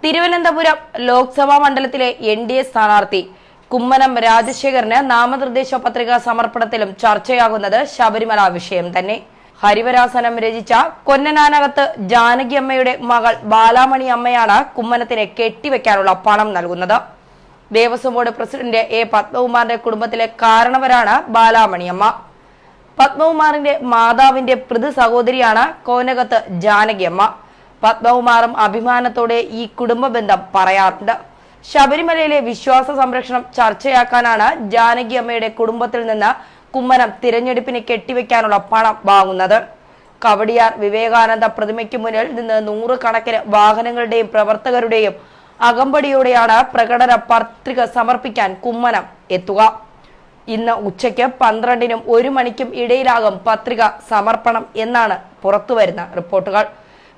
തിരുവനന്തപുരം ലോക്സഭാ മണ്ഡലത്തിലെ എൻ.ഡി.എ സ്ഥാനാർത്ഥി കുമ്മനം രാജശേഖരന് നാമനിർദ്ദേശ പത്രിക സമർപ്പണത്തിലും ചർച്ചയാകുന്നത് ശബരിമല വിഷയം തന്നെ. ഹരിവരാസനം രചിച്ച കൊന്നനാനകത്ത് ജാനകിയമ്മയുടെ മകൾ ബാലാമണി അമ്മയാണ് കുമ്മനത്തിന് കെട്ടിവെക്കാനുള്ള പണം നൽകുന്നത്. ദേവസ്വം ബോർഡ് പ്രസിഡന്റ് എ പത്മകുമാറിന്റെ കുടുംബത്തിലെ കാരണവരാണ് ബാലാമണിയമ്മ. പത്മകുമാറിന്റെ മാതാവിന്റെ പൃഥു സഹോദരിയാണ് കോനകത്ത് ജാനകിയമ്മ. പത്മകുമാറും അഭിമാനത്തോടെ ഈ കുടുംബ ബന്ധം പറയാറുണ്ട്. ശബരിമലയിലെ വിശ്വാസ സംരക്ഷണം ചർച്ചയാക്കാനാണ് ജാനകിയമ്മയുടെ കുടുംബത്തിൽ നിന്ന് കുമ്മനം തിരഞ്ഞെടുപ്പിന് കെട്ടിവെക്കാനുള്ള പണം വാങ്ങുന്നത്. കവടിയാർ വിവേകാനന്ദ പ്രതിമയ്ക്ക് മുന്നിൽ നിന്ന് നൂറുകണക്കിന് വാഹനങ്ങളുടെയും പ്രവർത്തകരുടെയും അകമ്പടിയോടെയാണ് പ്രകടന പത്രിക സമർപ്പിക്കാൻ കുമ്മനം എത്തുക. ഇന്ന് ഉച്ചയ്ക്ക് 12-നും 1 മണിക്കും ഇടയിലാകും പത്രിക സമർപ്പണം എന്നാണ് പുറത്തുവരുന്ന റിപ്പോർട്ടുകൾ.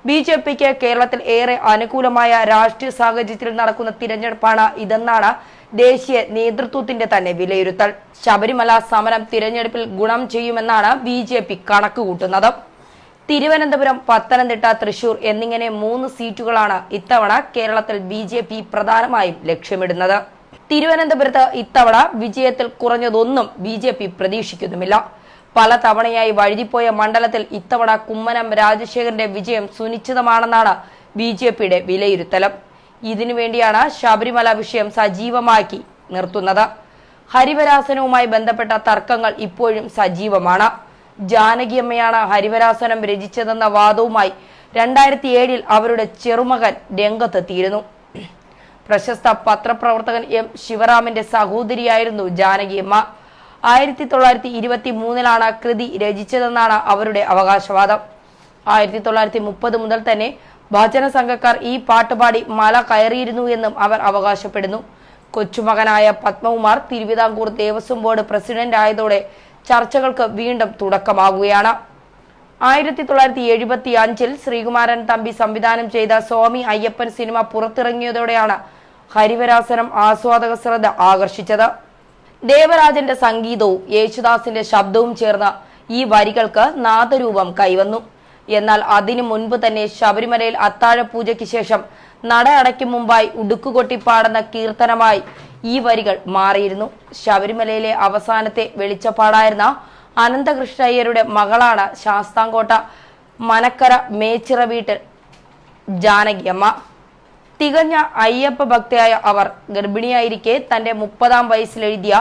ബി.ജെ.പിക്ക് കേരളത്തിൽ ഏറെ അനുകൂലമായ രാഷ്ട്രീയ സാഹചര്യത്തിൽ നടക്കുന്ന തിരഞ്ഞെടുപ്പാണ് ഇതെന്നാണ് ദേശീയ നേതൃത്വത്തിന്റെ തന്നെ വിലയിരുത്തൽ. ശബരിമല സമരം തിരഞ്ഞെടുപ്പിൽ ഗുണം ചെയ്യുമെന്നാണ് ബി.ജെ.പി കണക്കുകൂട്ടുന്നത്. തിരുവനന്തപുരം, പത്തനംതിട്ട, തൃശൂർ എന്നിങ്ങനെ 3 സീറ്റുകളാണ് ഇത്തവണ കേരളത്തിൽ ബി.ജെ.പി പ്രധാനമായും ലക്ഷ്യമിടുന്നത്. തിരുവനന്തപുരത്ത് ഇത്തവണ വിജയത്തിൽ കുറഞ്ഞതൊന്നും ബി.ജെ.പി പ്രതീക്ഷിക്കുന്നുമില്ല. പല തവണയായി വഴുതിപ്പോയ മണ്ഡലത്തിൽ ഇത്തവണ കുമ്മനം രാജശേഖരന്റെ വിജയം സുനിശ്ചിതമാണെന്നാണ് ബി.ജെ.പിയുടെ വിലയിരുത്തലും. ഇതിനുവേണ്ടിയാണ് ശബരിമല വിഷയം സജീവമാക്കി നിർത്തുന്നത്. ഹരിവരാസനവുമായി ബന്ധപ്പെട്ട തർക്കങ്ങൾ ഇപ്പോഴും സജീവമാണ്. ജാനകിയമ്മയാണ് ഹരിവരാസനം രചിച്ചതെന്ന വാദവുമായി 2007 അവരുടെ ചെറുമകൻ രംഗത്തെത്തിയിരുന്നു. പ്രശസ്ത പത്രപ്രവർത്തകൻ എം ശിവറാമിന്റെ സഹോദരിയായിരുന്നു ജാനകിയമ്മ. 1923 കൃതി രചിച്ചതെന്നാണ് അവരുടെ അവകാശവാദം. 1930 മുതൽ തന്നെ ഭജന സംഘക്കാർ ഈ പാട്ടുപാടി മല കയറിയിരുന്നു എന്നും അവർ അവകാശപ്പെടുന്നു. കൊച്ചുമകനായ പത്മകുമാർ തിരുവിതാംകൂർ ദേവസ്വം ബോർഡ് പ്രസിഡന്റ് ആയതോടെ ചർച്ചകൾക്ക് വീണ്ടും തുടക്കമാകുകയാണ്. 1975 ശ്രീകുമാരൻ തമ്പി സംവിധാനം ചെയ്ത സ്വാമി അയ്യപ്പൻ സിനിമ പുറത്തിറങ്ങിയതോടെയാണ് ഹരിവരാസനം ആസ്വാദക ശ്രദ്ധ ആകർഷിച്ചത്. ദേവരാജന്റെ സംഗീതവും യേശുദാസിന്റെ ശബ്ദവും ചേർന്ന ഈ വരികൾക്ക് നാദരൂപം കൈവന്നു. എന്നാൽ അതിനു മുൻപ് തന്നെ ശബരിമലയിൽ അത്താഴപൂജയ്ക്ക് ശേഷം നട അടയ്ക്കും മുമ്പായി ഉടുക്കുകൊട്ടി പാടുന്ന കീർത്തനമായി ഈ വരികൾ മാറിയിരുന്നു. ശബരിമലയിലെ അവസാനത്തെ വെളിച്ചപ്പാടായിരുന്ന അനന്തകൃഷ്ണയ്യരുടെ മകളാണ് ശാസ്താംകോട്ട മനക്കര മേച്ചിറ വീട്ടിൽ ജാനകിയമ്മ. തികഞ്ഞ അയ്യപ്പ ഭക്തയായ അവർ ഗർഭിണിയായിരിക്കെ തന്റെ 30-ാം വയസ്സിലെഴുതിയ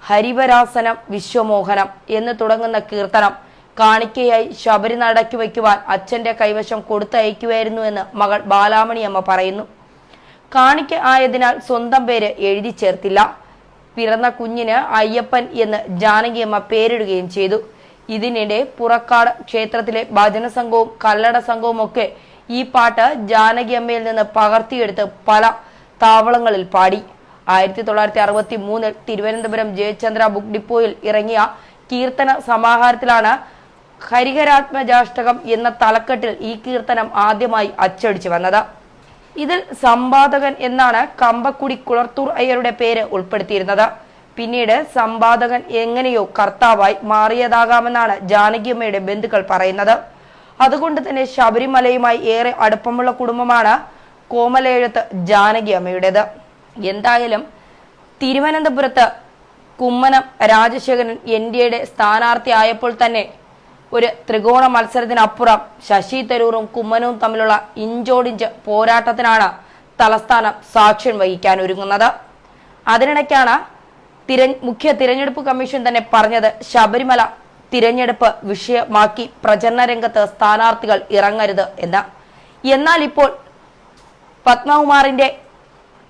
ഹരിവരാസനം വിശ്വമോഹനം എന്ന് തുടങ്ങുന്ന കീർത്തനം കാണിക്കയായി ശബരി നടക്കി വയ്ക്കുവാൻ അച്ഛന്റെ കൈവശം കൊടുത്തയക്കുമായിരുന്നു എന്ന് മകൾ ബാലാമണിയമ്മ പറയുന്നു. കാണിക്ക ആയതിനാൽ സ്വന്തം പേര് എഴുതി ചേർത്തില്ല. പിറന്ന കുഞ്ഞിന് അയ്യപ്പൻ എന്ന് ജാനകിയമ്മ പേരിടുകയും ചെയ്തു. ഇതിനിടെ പുറക്കാട് ക്ഷേത്രത്തിലെ ഭജന സംഘവും കല്ലട സംഘവും ഒക്കെ ഈ പാട്ട് ജാനകിയമ്മയിൽ നിന്ന് പകർത്തിയെടുത്ത് പല താവളങ്ങളിൽ പാടി. 1963 തിരുവനന്തപുരം ജയചന്ദ്ര ബുക്ക് ഡിപ്പോയിൽ ഇറങ്ങിയ കീർത്തന സമാഹാരത്തിലാണ് ഹരിഹരാത്മജാഷ്ടകം എന്ന തലക്കെട്ടിൽ ഈ കീർത്തനം ആദ്യമായി അച്ചടിച്ചു വന്നത്. ഇതിൽ സമ്പാദകൻ എന്നാണ് കമ്പക്കുടി കുളർത്തൂർ അയ്യരുടെ പേര് ഉൾപ്പെടുത്തിയിരുന്നത്. പിന്നീട് സമ്പാദകൻ എങ്ങനെയോ കർത്താവായി മാറിയതാകാമെന്നാണ് ജാനകിയമ്മയുടെ ബന്ധുക്കൾ പറയുന്നത്. അതുകൊണ്ട് തന്നെ ശബരിമലയുമായി ഏറെ അടുപ്പമുള്ള കുടുംബമാണ് കോമലെഴുത്ത് ജാനകിയമ്മയുടേത്. എന്തായാലും തിരുവനന്തപുരത്ത് കുമ്മനം രാജശേഖരൻ എൻ.ഡി.എയുടെ സ്ഥാനാർത്ഥി ആയപ്പോൾ തന്നെ ഒരു ത്രികോണ മത്സരത്തിനപ്പുറം ശശി തരൂറും കുമ്മനവും തമ്മിലുള്ള ഇഞ്ചോടിഞ്ച് പോരാട്ടത്തിനാണ് തലസ്ഥാനം സാക്ഷ്യം വഹിക്കാൻ ഒരുങ്ങുന്നത്. അതിനിടയ്ക്കാണ് മുഖ്യ തിരഞ്ഞെടുപ്പ് കമ്മീഷൻ തന്നെ പറഞ്ഞത് ശബരിമല തിരഞ്ഞെടുപ്പ് വിഷയമാക്കി പ്രചരണ രംഗത്ത് സ്ഥാനാർത്ഥികൾ ഇറങ്ങരുത് എന്ന്. എന്നാൽ ഇപ്പോൾ പത്മകുമാറിന്റെ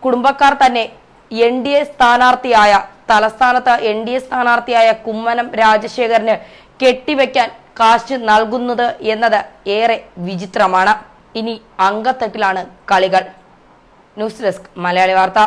കുടുംബക്കാർ തന്നെ എൻ.ഡി.എ സ്ഥാനാർത്ഥിയായ തലസ്ഥാനത്ത് എൻ.ഡി.എ സ്ഥാനാർത്ഥിയായ കുമ്മനം രാജശേഖരന് കെട്ടിവെക്കാൻ കാശ് നൽകുന്നത് എന്നത് ഏറെ വിചിത്രമാണ്. ഇനി അങ്കത്തട്ടിലാണ് കളികൾ. ന്യൂസ് ഡെസ്ക് മലയാളി വാർത്ത.